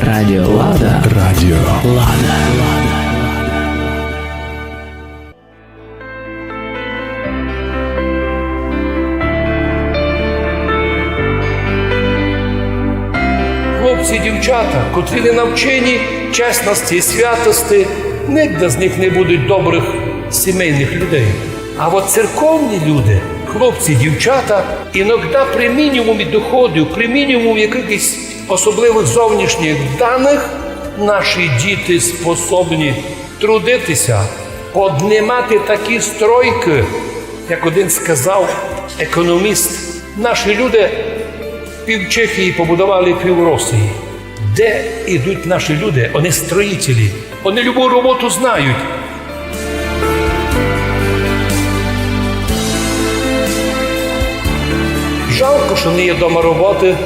Радіо Лада. Радіо Лада. Хлопці, дівчата, котрі не навчені чесності і святості, ніде з них не будуть добрих сімейних людей. А от церковні люди, хлопці, дівчата, іноді при мінімумі доходів, при мінімумі якихось особливих зовнішніх даних, наші діти способні трудитися, піднімати такі стройки, як один сказав економіст. Наші люди пів Чехії побудували пів Росії. Де йдуть наші люди? Вони строїтелі. Вони любу роботу знають. Жалко, що не є дома роботи,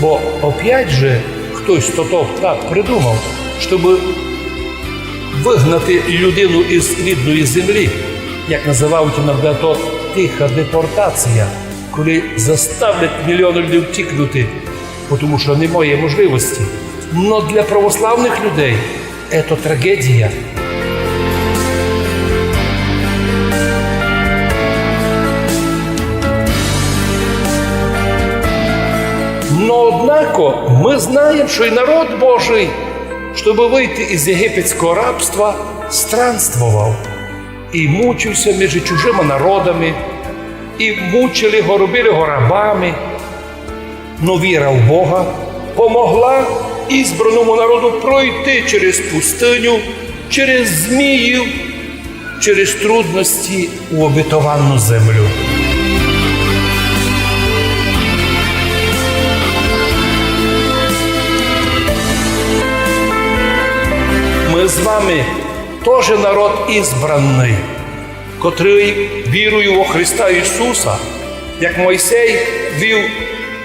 бо опять же хтось то так придумав, щоб вигнати людину із рідної землі, як називають іноді то тиха депортація, коли заставлять мільйони людей втікнути, тому що немає можливості. Но для православних людей це трагедія. Но однако ми знаємо, що і народ Божий, щоб вийти із єгипетського рабства, странствував і мучився між чужими народами, і мучили його, робили його рабами. Но віра в Бога помогла ізбраному народу пройти через пустиню, через зміїв, через трудності у обетовану землю. Ми з вами теж народ ізбраний, котрий вірує во Христа Ісуса, як Мойсей вів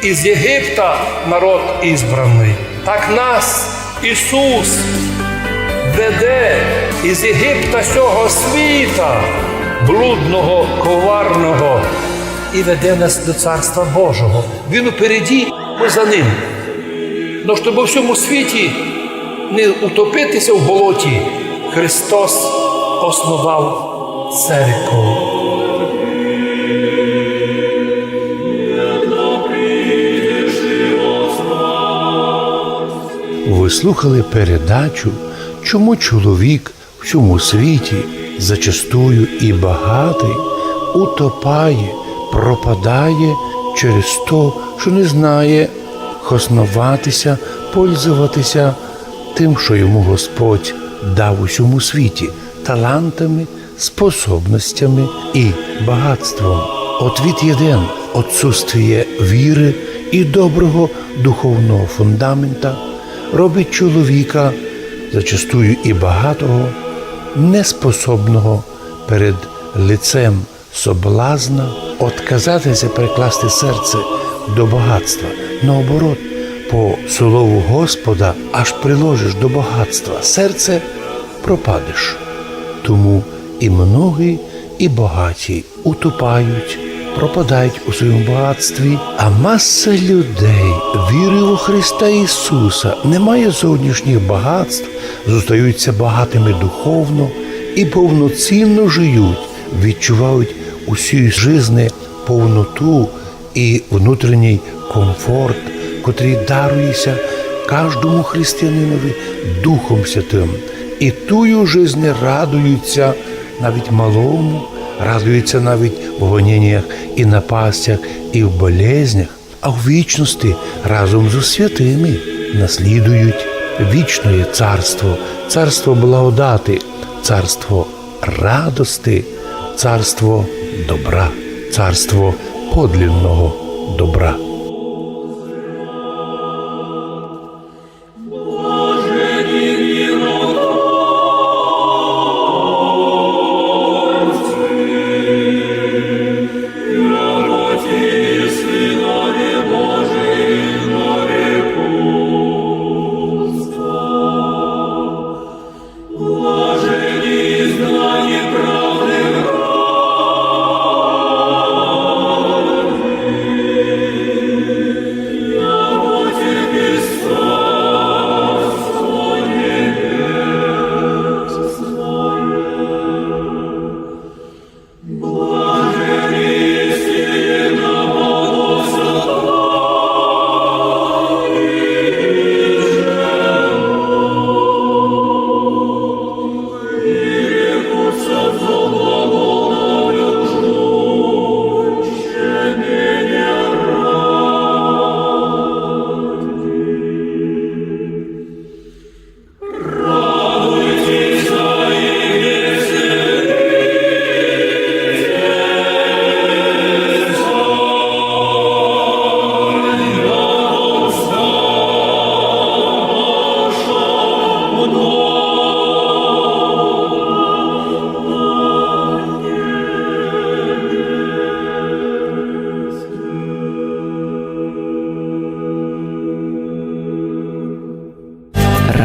із Єгипта народ ізбраний. Так нас Ісус веде із Єгипта сього світа, блудного, коварного, і веде нас до Царства Божого. Він упереді, ми за ним. Но щоб у всьому світі не утопитися в болоті, Христос основав церкву. Ви слухали передачу «Чому чоловік в цьому світі зачастую і багатий утопає, пропадає через то, що не знає хоснуватися, пользуватися тим, що йому Господь дав у цьому світі, талантами, способностями і багатством. Ответ один – отсутствие віри і доброго духовного фундамента робить чоловіка, зачастую і багатого, неспособного перед лицем соблазна отказатися прикласти серце до багатства. Наоборот, по слову Господа, аж приложиш до багатства серце, пропадеш. Тому і многі, і багаті утопають, пропадають у своєму багатстві, а маса людей, вірою у Христа Ісуса, не має зовнішніх багатств, зостаються багатими духовно і повноцінно живуть, відчувають усю жизни повноту і внутрішній комфорт, котрий дарується кожному християнинові Духом Святим. І тую жизнь радуються навіть малому, радуються навіть в гоніннях і напастях, і в болезнях, а в вічності разом з святими наслідують вічне царство, царство благодати, царство радости, царство добра, царство подлинного добра.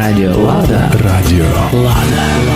Радіо Лада. Радіо Лада.